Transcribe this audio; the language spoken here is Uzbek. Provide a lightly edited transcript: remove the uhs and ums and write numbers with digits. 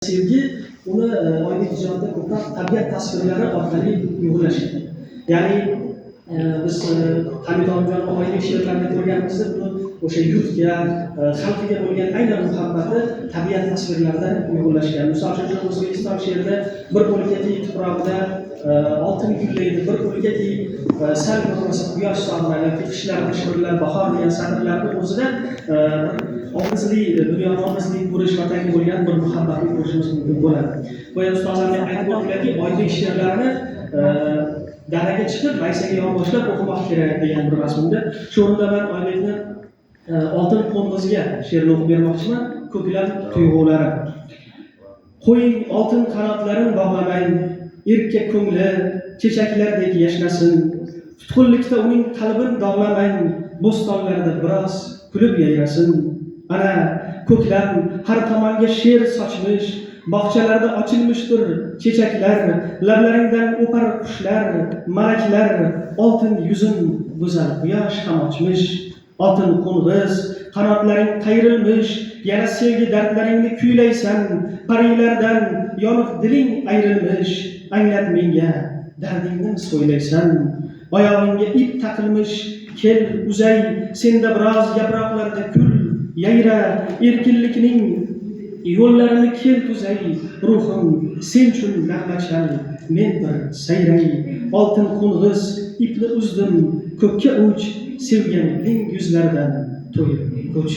Sevgi uni oydek ijodda ko'proq tabiat tasvirlari orqali uyg'unlashgan. Ya'ni biz Hamid Olimjon oydek she'rlarini ko'rganimizda buni o'sha yurtga, xalqiga bo'lgan aynan muhabbati tabiat tasvirlaridan uyg'unlashgan. Misol uchun O'zbekiston she'rida bir o'lkaki tuprog'ida oltin gullaydi, bir o'lkaki sal bo'lmasa quyosh so'nmaydi, qishlarda shivirlar bahor degan satrlarni o'zida og'izli dunyoni og'izli ko'rish vatanga bo'lgan bir muhabbatni ko'rishimiz mumkin bo'ladi. Boya ustozlarning aytib o'tdilarki, oydek she'rlarni daraga chiqib, maysaga yonboshlab o'qimoq kerak degan bir mazmunda. Shu o'rinda men oydekni oltin qo'ng'izga she'rini o'qib bermoqchiman. Ko'klam tuyg'ulari. Qo'ying oltin qanotlarin bog'lamang, erkak ko'ngli chechaklardek yashnasin. Tutqunlikda uning qalbin dog'lamang, bo'stonlarda biroz kulib yayrasin. Ana ko'klam har tomonga she'r sochmish, bog'chalarda ochilmishdir chechaklar, lablaringdan o'par qushlar, malaklar, oltin yuzin go'zal quyosh ham ochmish. Oltin qo'ng'iz, qanotlaring qayrilmish, yana sevgi dardlaringni kuylaysan, parilardan yonib diling ayrilmish, anglat menga dardingni so'ylaysan. Oyog'ingga ip taqilmish, kel uzay, senda biroz yaproqlarda kul, yayra erkinlikning yo'llarini kel tuzay, ruhim sen uchun nag'machal, men bir sayray. Oltin qo'ng'iz ipni uzdim, ko'kka uch, sevganingning yuzlaridan to'yib ko'ch.